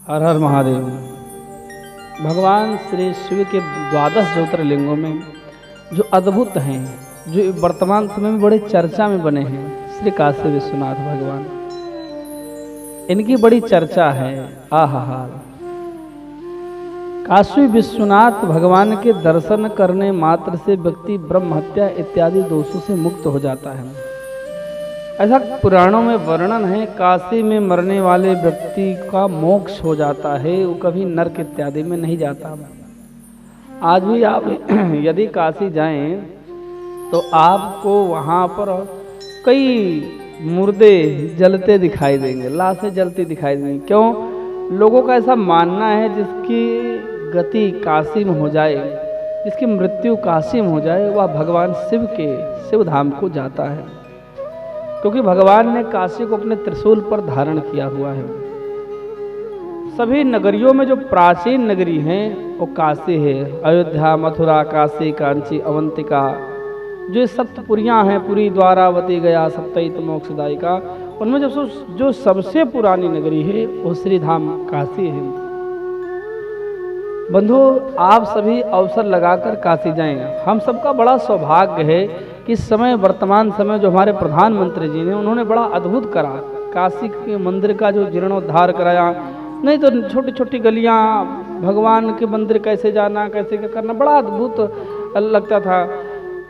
हर हर महादेव। भगवान श्री शिव के 12 ज्योतिर्लिंगों में जो अद्भुत हैं, जो वर्तमान समय में बड़े चर्चा में बने हैं, श्री काशी विश्वनाथ भगवान, इनकी बड़ी चर्चा है। आहा, काशी विश्वनाथ भगवान के दर्शन करने मात्र से व्यक्ति ब्रह्म हत्या इत्यादि दोषों से मुक्त हो जाता है। ऐसा पुराणों में वर्णन है, काशी में मरने वाले व्यक्ति का मोक्ष हो जाता है, वो कभी नरक इत्यादि में नहीं जाता। आज भी आप यदि काशी जाएं तो आपको वहाँ पर कई मुर्दे जलते दिखाई देंगे, लाशें जलती दिखाई देंगी। क्यों? लोगों का ऐसा मानना है जिसकी गति काशी में हो जाए, जिसकी मृत्यु काशी में हो जाए, वह भगवान शिव के शिव धाम को जाता है, क्योंकि भगवान ने काशी को अपने त्रिशूल पर धारण किया हुआ है। सभी नगरियों में जो प्राचीन नगरी हैं वो काशी है। अयोध्या, मथुरा, काशी, कांची, अवंतिका, जो सप्तपुरियां हैं, पुरी, द्वारावती, गया, सप्तैत, मोक्षदायिका, उनमें जो सबसे पुरानी नगरी है वो श्री धाम काशी है। बंधु, आप सभी अवसर लगाकर काशी जाएं। हम सबका बड़ा सौभाग्य है कि इस समय, वर्तमान समय, जो हमारे प्रधानमंत्री जी ने, उन्होंने बड़ा अद्भुत करा। काशी के मंदिर का जो जीर्णोद्धार कराया, नहीं तो छोटी छोटी गलियां, भगवान के मंदिर कैसे जाना, कैसे क्या करना, बड़ा अद्भुत लगता था।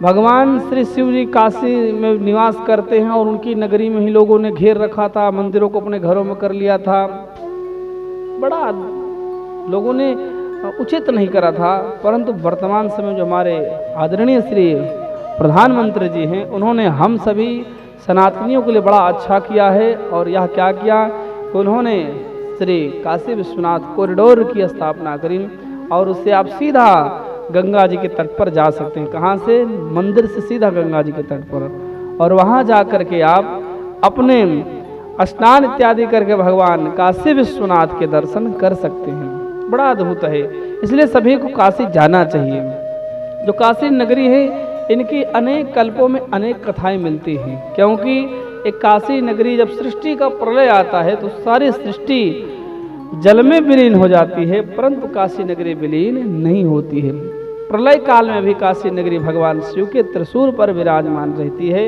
भगवान श्री शिव जी काशी में निवास करते हैं और उनकी नगरी में ही लोगों ने घेर रखा था, मंदिरों को अपने घरों में कर लिया था। बड़ा लोगों ने उचित नहीं करा था, परंतु वर्तमान समय जो हमारे आदरणीय श्री प्रधानमंत्री जी हैं, उन्होंने हम सभी सनातनियों के लिए बड़ा अच्छा किया है। और यह क्या किया कि उन्होंने श्री काशी विश्वनाथ कॉरिडोर की स्थापना करी और उससे आप सीधा गंगा जी के तट पर जा सकते हैं। कहाँ से? मंदिर से सीधा गंगा जी के तट पर, और वहाँ जा कर के आप अपने स्नान इत्यादि करके भगवान काशी विश्वनाथ के दर्शन कर सकते हैं। बड़ा अद्भुत है, इसलिए सभी को काशी जाना चाहिए। जो काशी नगरी है, इनकी अनेक कल्पों में अनेक कथाएं मिलती हैं, क्योंकि एक काशी नगरी जब सृष्टि का प्रलय आता है तो सारी सृष्टि जल में विलीन हो जाती है, परंतु काशी नगरी विलीन नहीं होती है। प्रलय काल में भी काशी नगरी भगवान शिव के त्रिशूल पर विराजमान रहती है।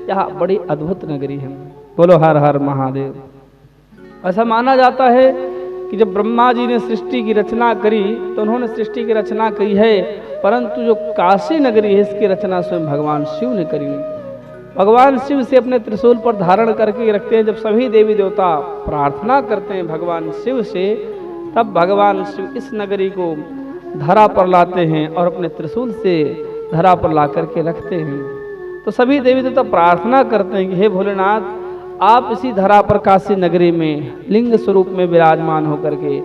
यह बड़ी अद्भुत नगरी है। बोलो हर हर महादेव। ऐसा माना जाता है कि जब ब्रह्मा जी ने सृष्टि की रचना करी तो उन्होंने सृष्टि की रचना की है, परंतु जो काशी नगरी है इसकी रचना स्वयं भगवान शिव ने करी। भगवान शिव से अपने त्रिशूल पर धारण करके रखते हैं। जब सभी देवी देवता प्रार्थना करते हैं भगवान शिव से, तब भगवान शिव इस नगरी को धरा पर लाते हैं और अपने त्रिशूल से धरा पर ला करके रखते हैं। तो सभी देवी देवता प्रार्थना करते हैं कि हे भोलेनाथ, आप इसी धरा पर काशी नगरी में लिंग स्वरूप में विराजमान होकर के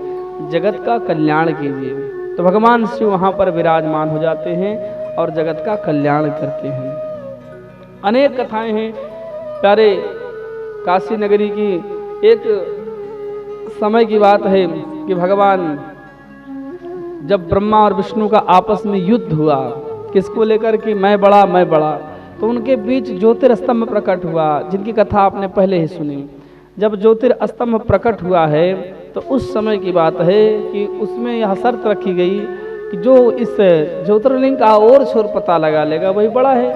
जगत का कल्याण कीजिए। तो भगवान शिव वहाँ पर विराजमान हो जाते हैं और जगत का कल्याण करते हैं। अनेक कथाएं हैं प्यारे काशी नगरी की। एक समय की बात है कि भगवान, जब ब्रह्मा और विष्णु का आपस में युद्ध हुआ, किसको लेकर कि मैं बड़ा मैं बड़ा, तो उनके बीच ज्योतिर्स्तंभ प्रकट हुआ, जिनकी कथा आपने पहले ही सुनी। जब ज्योतिर्स्तंभ प्रकट हुआ है तो उस समय की बात है कि उसमें यह शर्त रखी गई कि जो इस ज्योतिर्लिंग का और छोर पता लगा लेगा वही बड़ा है।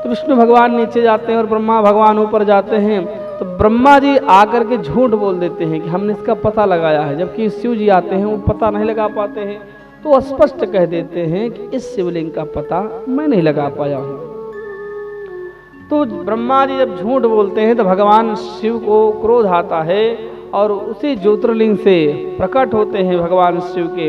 तो विष्णु भगवान नीचे जाते हैं और ब्रह्मा भगवान ऊपर जाते हैं। तो ब्रह्मा जी आकर के झूठ बोल देते हैं कि हमने इसका पता लगाया है, जबकि शिव जी आते हैं वो पता नहीं लगा पाते हैं। तो स्पष्ट कह देते हैं कि इस शिवलिंग का पता मैं नहीं लगा पाया हूँ। तो ब्रह्मा जी जब झूठ बोलते हैं तो भगवान शिव को क्रोध आता है और उसी ज्योतिर्लिंग से प्रकट होते हैं भगवान शिव के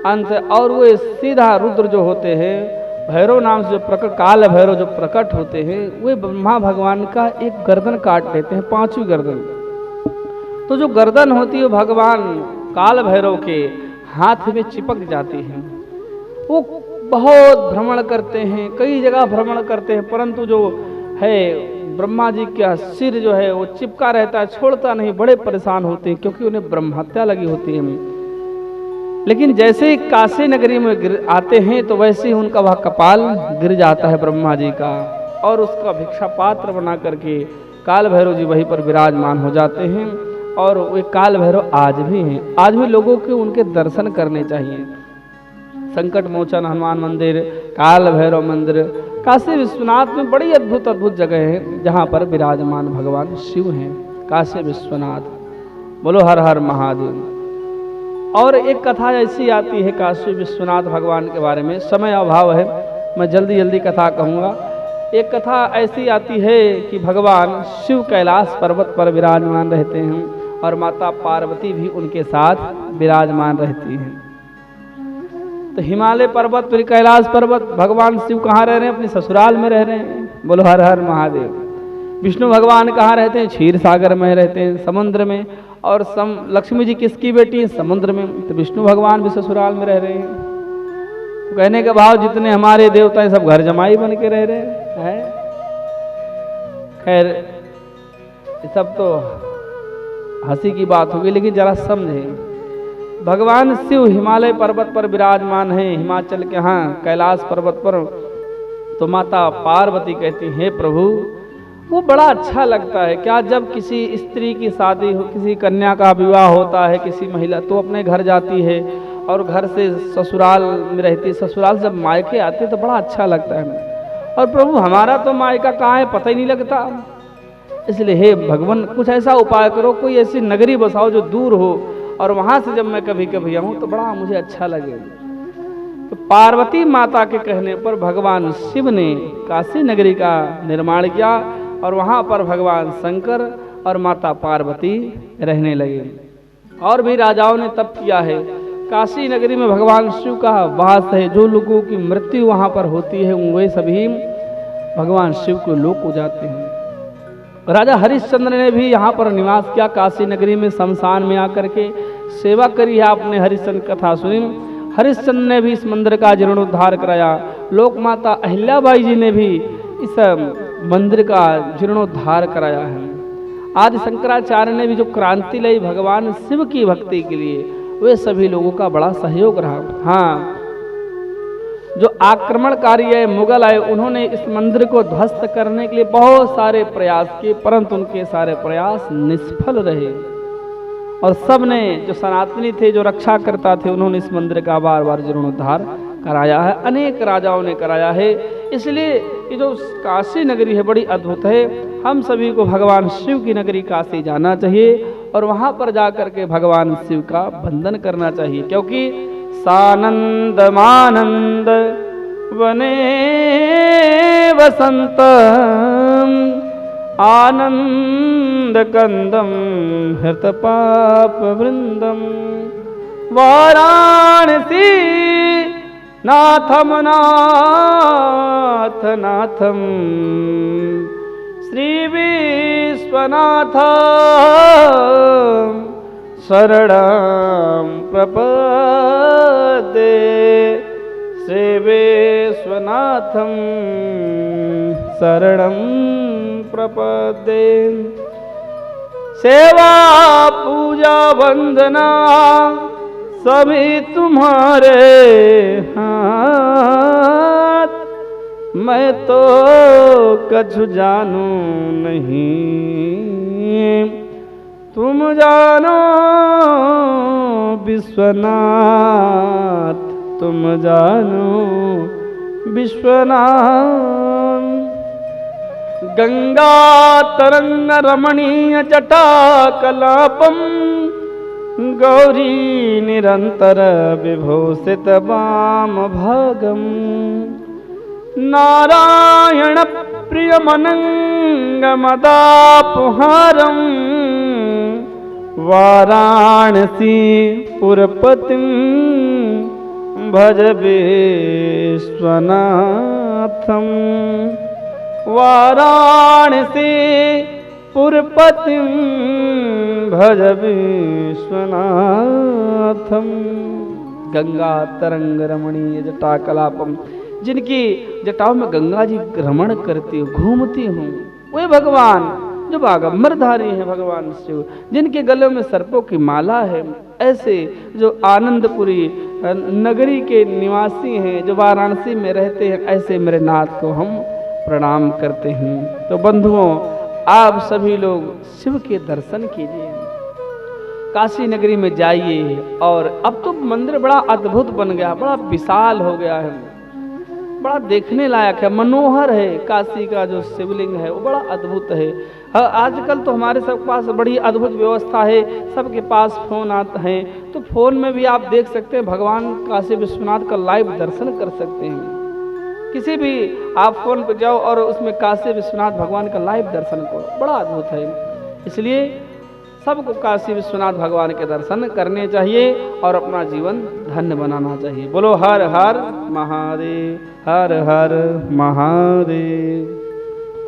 अंश, और वे सीधा रुद्र जो होते हैं, भैरव नाम से जो प्रकट, काल भैरव जो प्रकट होते हैं, वे ब्रह्मा भगवान का एक गर्दन काट लेते हैं, 5वीं गर्दन। तो जो गर्दन होती है भगवान काल भैरव के हाथ में चिपक जाती है। वो बहुत भ्रमण करते हैं, कई जगह भ्रमण करते हैं, परंतु जो है ब्रह्मा जी का सिर जो है वो चिपका रहता है, छोड़ता नहीं। बड़े परेशान होते हैं क्योंकि उन्हें ब्रह्म हत्या लगी होती है। लेकिन जैसे ही काशी नगरी में आते हैं तो वैसे ही उनका वह कपाल गिर जाता है ब्रह्मा जी का, और उसका भिक्षा पात्र बना करके काल भैरव जी वहीं पर विराजमान हो जाते हैं। और वे काल भैरव आज भी हैं। आज भी लोगों के उनके दर्शन करने चाहिए। संकट मोचन हनुमान मंदिर, काल भैरव मंदिर, काशी विश्वनाथ में बड़ी अद्भुत अद्भुत जगह है जहाँ पर विराजमान भगवान शिव हैं। काशी विश्वनाथ, बोलो हर हर महादेव। और एक कथा ऐसी आती है काशी विश्वनाथ भगवान के बारे में, समय अभाव है, मैं जल्दी जल्दी कथा कहूँगा। एक कथा ऐसी आती है कि भगवान शिव कैलाश पर्वत पर विराजमान रहते हैं और माता पार्वती भी उनके साथ विराजमान रहती हैं। तो हिमालय पर्वत पर, कैलाश पर्वत, भगवान शिव कहाँ रह रहे हैं? अपने ससुराल में रह रहे हैं, बोलो हर हर महादेव। विष्णु भगवान कहाँ रहते हैं? क्षीर सागर में रहते हैं, समुद्र में। और लक्ष्मी जी किसकी बेटी है? समुद्र में। तो विष्णु भगवान भी ससुराल में रह रहे हैं। तो कहने के भाव जितने हमारे देवता हैं सब घर जमाई बन के रह रहे हैं। खैर ये सब तो हंसी की बात होगी, लेकिन जरा समझे, भगवान शिव हिमालय पर्वत पर विराजमान है, हिमाचल के यहाँ कैलाश पर्वत पर। तो माता पार्वती कहती है, प्रभु वो बड़ा अच्छा लगता है क्या जब किसी स्त्री की शादी हो, किसी कन्या का विवाह होता है, किसी महिला तो अपने घर जाती है और घर से ससुराल में रहती है, ससुराल से जब मायके आते तो बड़ा अच्छा लगता है। और प्रभु हमारा तो मायका कहाँ है पता ही नहीं लगता, इसलिए हे भगवान कुछ ऐसा उपाय करो, कोई ऐसी नगरी बसाओ जो दूर हो और वहां से जब मैं कभी कभी आऊं तो बड़ा मुझे अच्छा लगे। तो पार्वती माता के कहने पर भगवान शिव ने काशी नगरी का निर्माण किया और वहां पर भगवान शंकर और माता पार्वती रहने लगे। और भी राजाओं ने तप किया है। काशी नगरी में भगवान शिव का वास है। जो लोगों की मृत्यु वहां पर होती है वे सभी भगवान शिव के लोक हो जाते हैं। राजा हरिश्चंद्र ने भी यहाँ पर निवास किया, काशी नगरी में शमशान में आकर के सेवा करी है। आपने हरिश्चंद्र कथा सुनी। हरिश्चंद्र ने भी इस मंदिर का जीर्णोद्धार कराया। लोक माता अहिल्याबाई जी ने भी इस मंदिर का जीर्णोद्धार कराया है। आदि शंकराचार्य ने भी जो क्रांति लाई भगवान शिव की भक्ति के लिए, वे सभी लोगों का बड़ा सहयोग रहा। हाँ, जो आक्रमणकारी है मुगल आए, उन्होंने इस मंदिर को ध्वस्त करने के लिए बहुत सारे प्रयास किए, परंतु उनके सारे प्रयास निष्फल रहे। और सब ने जो सनातनी थे, जो रक्षा करता थे, उन्होंने इस मंदिर का बार बार जीर्णोद्धार कराया है। अनेक राजाओं ने कराया है। इसलिए ये जो काशी नगरी है बड़ी अद्भुत है। हम सभी को भगवान शिव की नगरी काशी जाना चाहिए और वहां पर जाकर के भगवान शिव का वंदन करना चाहिए, क्योंकि सानंद मानंद वने वसंत आनंद कंदम हृत पाप वृंदम वाराणसी नाथम नाथ नाथम श्री विश्वनाथ शरणं प्रपद्ये श्री विश्वनाथं शरणं प्रपद्ये। सेवा पूजा वंदना सभी तुम्हारे हाथ, मैं तो कछु जानू नहीं, तुम जानो विश्वनाथ, तुम जानो विश्वनाथ। गंगा तरंग रमणीय जटा कलापम गौरी निरंतर विभूषित वाम भागम नारायण प्रियमनंग मदापहारम वाराणसी पुरपतिं भज विश्वनाथं वाराणसी पुरपतिं भज विश्वनाथं। गंगा तरंग रमणीय जटा कलापम, जिनकी जटाओं में गंगा जी रमण करती हो, घूमती हूँ, वे भगवान जो बागंबरधारी हैं भगवान शिव, जिनके गले में सर्पों की माला है, ऐसे जो आनंदपुरी नगरी के निवासी हैं, जो वाराणसी में रहते हैं, ऐसे मेरे नाथ को हम प्रणाम करते हैं। तो बंधुओं, आप सभी लोग शिव के दर्शन कीजिए। काशी नगरी में जाइए। और अब तो मंदिर बड़ा अद्भुत बन गया, बड़ा विशाल हो गया है, बड़ा देखने लायक है, मनोहर है। काशी का जो शिवलिंग है वो बड़ा अद्भुत है। आजकल तो हमारे सब पास बड़ी अद्भुत व्यवस्था है, सबके पास फोन आते हैं, तो फोन में भी आप देख सकते हैं, भगवान काशी विश्वनाथ का लाइव दर्शन कर सकते हैं। किसी भी आप फोन पर जाओ और उसमें काशी विश्वनाथ भगवान का लाइव दर्शन करो, बड़ा अद्भुत है। इसलिए सबको काशी विश्वनाथ भगवान के दर्शन करने चाहिए और अपना जीवन धन्य बनाना चाहिए। बोलो हर हर महादेव, हर हर महादेव।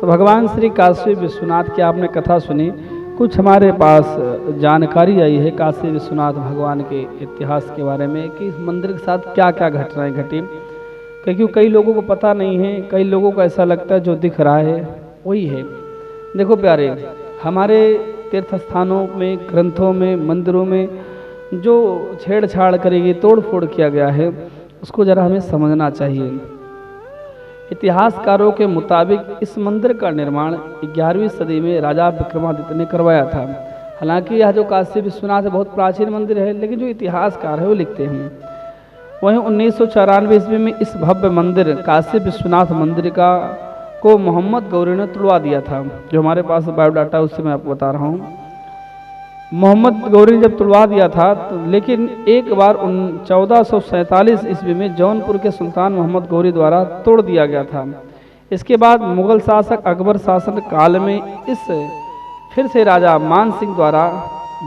तो भगवान श्री काशी विश्वनाथ की आपने कथा सुनी, कुछ हमारे पास जानकारी आई है काशी विश्वनाथ भगवान के इतिहास के बारे में कि इस मंदिर के साथ क्या क्या घटनाएं घटी, क्योंकि कई लोगों को पता नहीं है, कई लोगों को ऐसा लगता है जो दिख रहा है वही है। देखो प्यारे, हमारे तीर्थ स्थानों में, ग्रंथों में, मंदिरों में जो छेड़छाड़ करेगी, तोड़ फोड़ किया गया है, उसको जरा हमें समझना चाहिए। इतिहासकारों के मुताबिक इस मंदिर का निर्माण 11वीं सदी में राजा विक्रमादित्य ने करवाया था। हालांकि यह जो काशी विश्वनाथ है बहुत प्राचीन मंदिर है, लेकिन जो इतिहासकार है वो लिखते हैं। वहीं 1994 ईस्वी में इस भव्य मंदिर काशी विश्वनाथ मंदिर को मोहम्मद गौरी ने तुड़वा दिया था। जो हमारे पास बायोडाटा उससे मैं आपको बता रहा हूँ। मोहम्मद गौरी ने जब तुड़वा दिया था तो, लेकिन एक बार 1447 ईस्वी में जौनपुर के सुल्तान मोहम्मद गौरी द्वारा तोड़ दिया गया था। इसके बाद मुगल शासक अकबर शासन काल में इस फिर से राजा मान सिंह द्वारा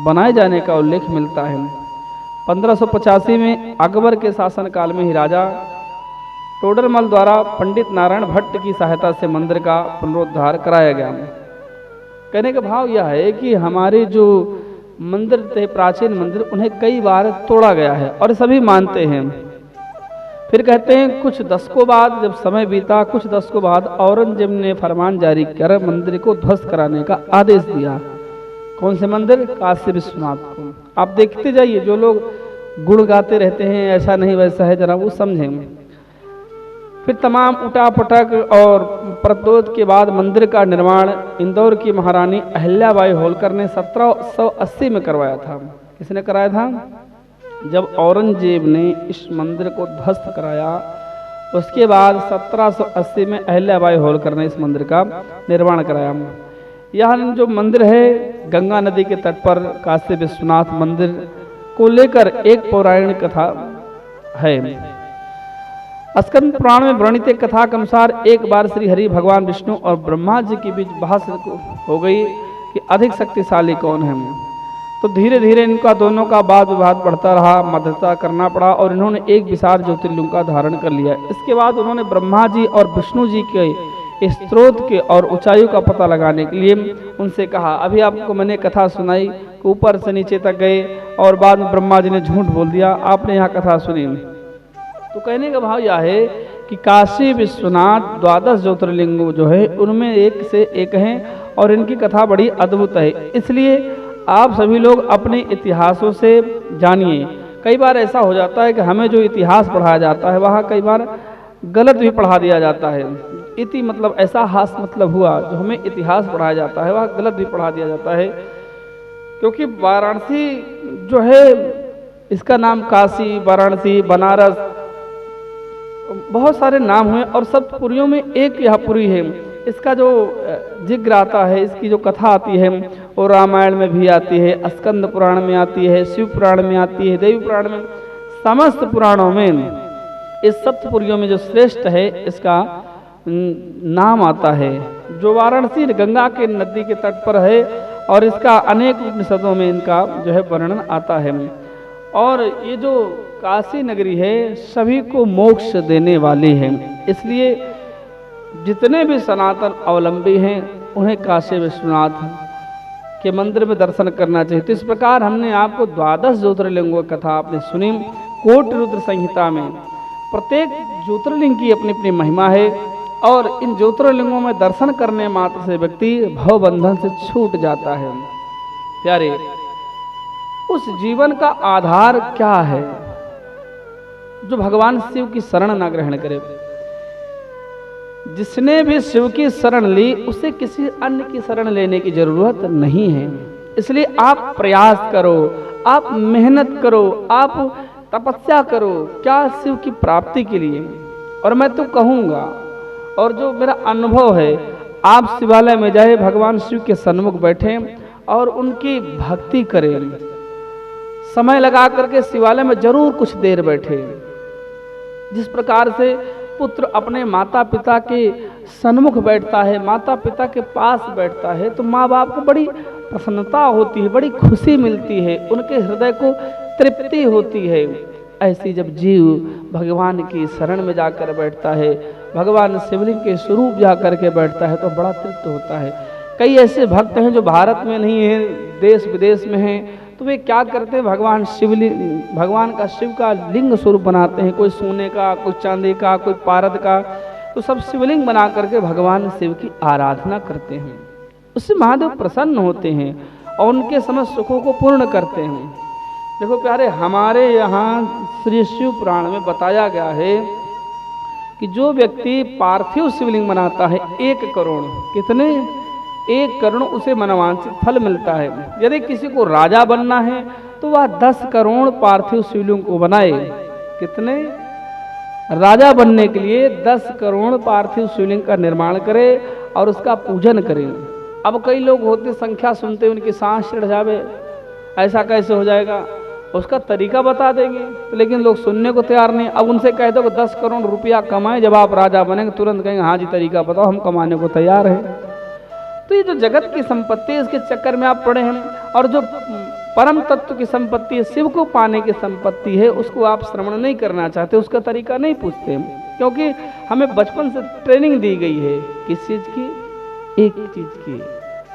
बनाए जाने का उल्लेख मिलता है। 1585 में अकबर के शासन काल में ही राजा टोडरमल द्वारा पंडित नारायण भट्ट की सहायता से मंदिर का पुनरुद्धार कराया गया। कहने का भाव यह है कि हमारे जो मंदिर थे, प्राचीन मंदिर, उन्हें कई बार तोड़ा गया है और सभी मानते हैं। फिर कहते हैं कुछ दशकों बाद जब समय बीता, कुछ दशकों बाद औरंगजेब ने फरमान जारी कर मंदिर को ध्वस्त कराने का आदेश दिया। कौन से मंदिर? काशी विश्वनाथ को। आप देखते जाइए, जो लोग गुण गाते रहते हैं ऐसा नहीं वैसा है, जरा वो समझें। फिर तमाम उठापटक और प्रतिरोध के बाद मंदिर का निर्माण इंदौर की महारानी अहिल्याबाई होलकर ने 1780 में करवाया था। किसने कराया था? जब औरंगजेब ने इस मंदिर को ध्वस्त कराया, उसके बाद 1780 में अहिल्याबाई होलकर ने इस मंदिर का निर्माण कराया। यह जो मंदिर है गंगा नदी के तट पर काशी विश्वनाथ मंदिर को लेकर एक पौराणिक कथा है। स्कंद पुराण में वर्णित एक कथा के अनुसार एक बार श्री हरि भगवान विष्णु और ब्रह्मा जी के बीच बहस हो गई कि अधिक शक्तिशाली कौन है। तो धीरे धीरे इनका दोनों का वाद विवाद बढ़ता रहा, मध्यस्थता करना पड़ा और इन्होंने एक विशाल ज्योतिर्लिंग का धारण कर लिया। इसके बाद उन्होंने ब्रह्मा जी और विष्णु जी के स्त्रोत के और ऊंचाइयों का पता लगाने के लिए उनसे कहा। अभी आपको मैंने कथा सुनाई कि ऊपर से नीचे तक गए और बाद में ब्रह्मा जी ने झूठ बोल दिया। आपने यहाँ कथा सुनी। तो कहने का भाव यह है कि काशी विश्वनाथ 12 ज्योतिर्लिंग जो है उनमें एक से एक हैं और इनकी कथा बड़ी अद्भुत है। इसलिए आप सभी लोग अपने इतिहासों से जानिए। कई बार ऐसा हो जाता है कि हमें जो इतिहास पढ़ाया जाता है वहाँ कई बार गलत भी पढ़ा दिया जाता है। इति मतलब ऐसा हास मतलब हुआ, जो हमें इतिहास पढ़ाया जाता है वह गलत भी पढ़ा दिया जाता है। क्योंकि वाराणसी जो है, इसका नाम काशी, वाराणसी, बनारस, बहुत सारे नाम हुए और सब पुरियों में एक यह पुरी है। इसका जो जिक्र आता है, इसकी जो कथा आती है वो रामायण में भी आती है, स्कंद पुराण में आती है, शिव पुराण में आती है, देवी पुराण में, समस्त पुराणों में इस सप्तपुरियों में जो श्रेष्ठ है इसका नाम आता है, जो वाराणसी गंगा के नदी के तट पर है और इसका अनेक उपनिषदों में इनका जो है वर्णन आता है। और ये जो काशी नगरी है सभी को मोक्ष देने वाली है, इसलिए जितने भी सनातन अवलंबी हैं उन्हें काशी विश्वनाथ के मंदिर में दर्शन करना चाहिए। तो इस प्रकार हमने आपको 12 ज्योतिर्लिंगों की कथा आपने सुनी। कोट रुद्र संहिता में प्रत्येक ज्योतिर्लिंग की अपनी अपनी महिमा है और इन ज्योतिर्लिंगों में दर्शन करने मात्र से व्यक्ति भव बंधन से छूट जाता है। प्यारे, उस जीवन का आधार क्या है जो भगवान शिव की शरण न ग्रहण करे? जिसने भी शिव की शरण ली उसे किसी अन्य की शरण लेने की जरूरत नहीं है। इसलिए आप प्रयास करो, आप मेहनत करो, आप तपस्या करो, क्या शिव की प्राप्ति के लिए। और मैं तो कहूँगा, और जो मेरा अनुभव है, आप शिवालय में जाए, भगवान शिव के सन्मुख बैठें और उनकी भक्ति करें, समय लगा करके शिवालय में जरूर कुछ देर बैठे। जिस प्रकार से पुत्र अपने माता पिता के सन्मुख बैठता है, माता पिता के पास बैठता है, तो माँ बाप को बड़ी प्रसन्नता होती है, बड़ी खुशी मिलती है, उनके हृदय को तृप्ति होती है। ऐसी जब जीव भगवान की शरण में जाकर बैठता है, भगवान शिवलिंग के स्वरूप जाकर के बैठता है, तो बड़ा तृप्त होता है। कई ऐसे भक्त हैं जो भारत में नहीं है, देश विदेश में हैं, तो वे क्या करते हैं, भगवान का शिव का लिंग स्वरूप बनाते हैं, कोई सोने का, कोई चांदी का, कोई पारद का, तो सब शिवलिंग बना करके भगवान शिव की आराधना करते हैं। उससे महादेव प्रसन्न होते हैं और उनके समस्त सुखों को पूर्ण करते हैं। देखो प्यारे, हमारे यहाँ श्री शिव पुराण में बताया गया है कि जो व्यक्ति पार्थिव शिवलिंग बनाता है, 1 करोड़, कितने, 1 करोड़ उसे मनोवांछित फल मिलता है। यदि किसी को राजा बनना है तो वह 10 करोड़ पार्थिव शिवलिंग को बनाए। कितने, राजा बनने के लिए 10 करोड़ पार्थिव शिवलिंग का निर्माण करे और उसका पूजन करें। अब कई लोग होते, संख्या सुनते उनकी सांस चढ़ जावे, ऐसा कैसे हो जाएगा, उसका तरीका बता देंगे, लेकिन लोग सुनने को तैयार नहीं। अब उनसे कह दो कि 10 करोड़ रुपया कमाएं, जब आप राजा बनेंगे तुरंत कहेंगे हाँ जी तरीका बताओ, हम कमाने को तैयार हैं। तो ये जो जगत की संपत्ति है, इसके चक्कर में आप पड़े हैं, और जो परम तत्व की संपत्ति है, शिव को पाने की संपत्ति है, उसको आप श्रवण नहीं करना चाहते, उसका तरीका नहीं पूछते, क्योंकि हमें बचपन से ट्रेनिंग दी गई है किस चीज की, एक चीज की,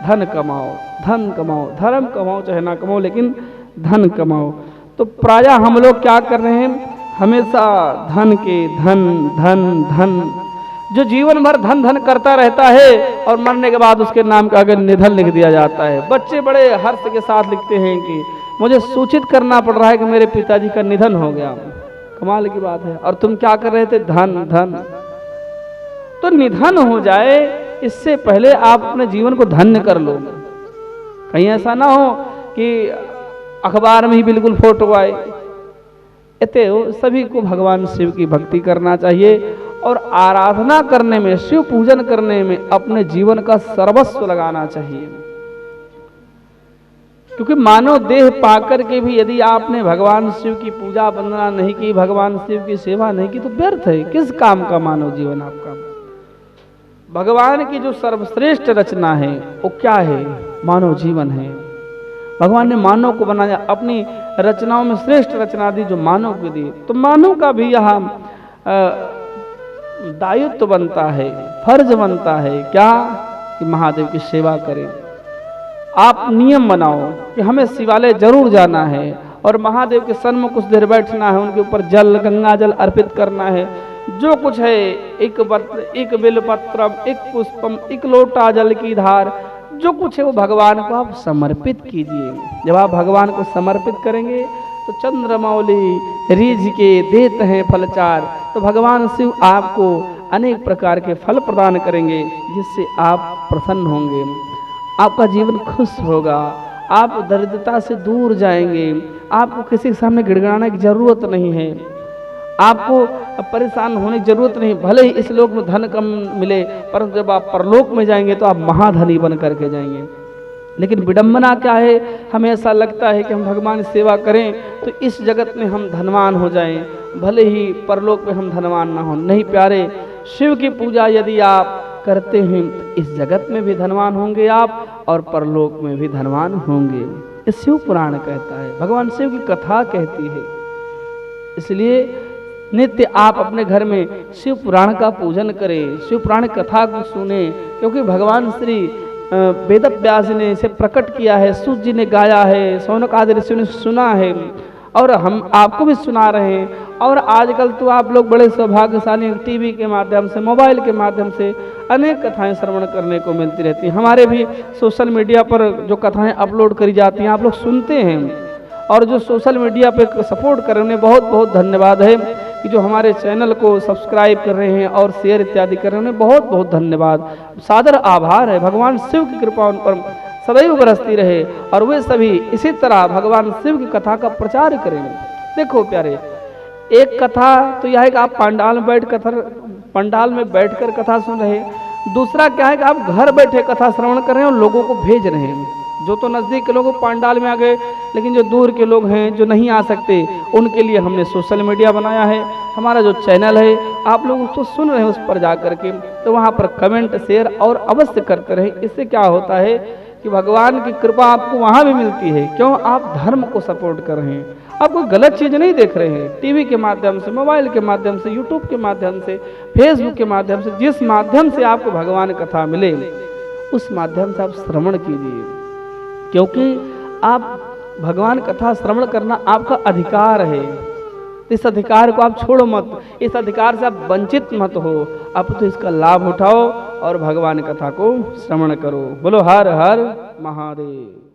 धन कमाओ, धन कमाओ, धर्म कमाओ चाहे ना कमाओ, लेकिन धन कमाओ। तो प्रायः हम लोग क्या कर रहे हैं, हमेशा धन के धन धन धन, जो जीवन भर धन धन करता रहता है और मरने के बाद उसके नाम का अगर निधन लिख दिया जाता है। बच्चे बड़े हर्ष के साथ लिखते हैं कि मुझे सूचित करना पड़ रहा है कि मेरे पिताजी का निधन हो गया। कमाल की बात है। और तुम क्या कर रहे थे, धन धन। तो निधन हो जाए इससे पहले आप अपने जीवन को धन्य कर लो। कहीं ऐसा ना हो कि अखबार में ही बिल्कुल फोटो आए। इतने सभी को भगवान शिव की भक्ति करना चाहिए और आराधना करने में, शिव पूजन करने में अपने जीवन का सर्वस्व लगाना चाहिए। क्योंकि मानव देह पाकर के भी यदि आपने भगवान शिव की पूजा वंदना नहीं की, भगवान शिव की सेवा नहीं की, तो व्यर्थ है। किस काम का मानव जीवन आपका? भगवान की जो सर्वश्रेष्ठ रचना है वो क्या है? मानव जीवन है। भगवान ने मानव को बनाया, अपनी रचनाओं में श्रेष्ठ रचना दी जो मानव को दी। तो मानव का भी यहाँ दायित्व बनता है, फर्ज बनता है क्या, कि महादेव की सेवा करें। आप नियम बनाओ कि हमें शिवालय जरूर जाना है और महादेव के सन्मुख कुछ देर बैठना है, उनके ऊपर जल, गंगा जल अर्पित करना है। जो कुछ है, एक बेलपत्रम, एक पुष्पम, एक लोटा जल की धार, जो कुछ है वो भगवान को आप समर्पित कीजिए। जब आप भगवान को समर्पित करेंगे तो चंद्रमौली रीझ के देते हैं फलचार, तो भगवान शिव आपको अनेक प्रकार के फल प्रदान करेंगे जिससे आप प्रसन्न होंगे, आपका जीवन खुश होगा, आप दरिद्रता से दूर जाएंगे, आपको किसी के सामने गिड़गिड़ाने की जरूरत नहीं है, आपको परेशान होने की जरूरत नहीं। भले ही इस लोक में धन कम मिले, परंतु जब आप परलोक में जाएंगे तो आप महाधनी बन करके जाएंगे। लेकिन विडंबना क्या है, हमें ऐसा लगता है कि हम भगवान की सेवा करें तो इस जगत में हम धनवान हो जाएं, भले ही परलोक में हम धनवान ना हो। नहीं प्यारे, शिव की पूजा यदि आप करते हैं तो इस जगत में भी धनवान होंगे आप और परलोक में भी धनवान होंगे। ये शिव पुराण कहता है, भगवान शिव की कथा कहती है। इसलिए नित्य आप अपने घर में शिव पुराण का पूजन करें, शिव पुराण कथा को सुने, क्योंकि भगवान श्री वेद व्यास ने इसे प्रकट किया है, सूत जी ने गाया है, शौनक आदि ऋषियों ने सुना है और हम आपको भी सुना रहे हैं। और आजकल तो आप लोग बड़े सौभाग्यशाली, टीवी के माध्यम से, मोबाइल के माध्यम से अनेक कथाएं श्रवण करने को मिलती रहती हैं। हमारे भी सोशल मीडिया पर जो कथाएं अपलोड करी जाती हैं आप लोग सुनते हैं, और जो सोशल मीडिया पे सपोर्ट कर रहे हैं उन्हें बहुत बहुत धन्यवाद है कि जो हमारे चैनल को सब्सक्राइब कर रहे हैं और शेयर इत्यादि कर रहे हैं, उन्हें बहुत बहुत धन्यवाद, सादर आभार है। भगवान शिव की कृपा उन पर सदैव बरसती रहे और वे सभी इसी तरह भगवान शिव की कथा का प्रचार करें। देखो प्यारे, एक कथा तो यह है कि आप पंडाल में बैठकर कथा सुन रहे, दूसरा क्या है कि आप घर बैठे कथा श्रवण कर रहे हैं और लोगों को भेज रहे हैं। जो तो नज़दीक के लोग पंडाल में आ गए, लेकिन जो दूर के लोग हैं जो नहीं आ सकते, उनके लिए हमने सोशल मीडिया बनाया है। हमारा जो चैनल है, आप लोग उसको सुन रहे हैं, उस पर जा करके तो वहाँ पर कमेंट शेयर और अवश्य करते रहे। इससे क्या होता है कि भगवान की कृपा आपको वहाँ भी मिलती है। क्यों? आप धर्म को सपोर्ट कर रहे हैं, आप कोई गलत चीज़ नहीं देख रहे हैं। टीवी के माध्यम से, मोबाइल के माध्यम से, यूट्यूब के माध्यम से, फेसबुक के माध्यम से, जिस माध्यम से आपको भगवान कथा मिले उस माध्यम से आप श्रवण कीजिए, क्योंकि आप भगवान कथा श्रवण करना आपका अधिकार है। इस अधिकार को आप छोड़ो मत, इस अधिकार से आप वंचित मत हो, आप तो इसका लाभ उठाओ और भगवान कथा को श्रवण करो। बोलो हर हर महादेव।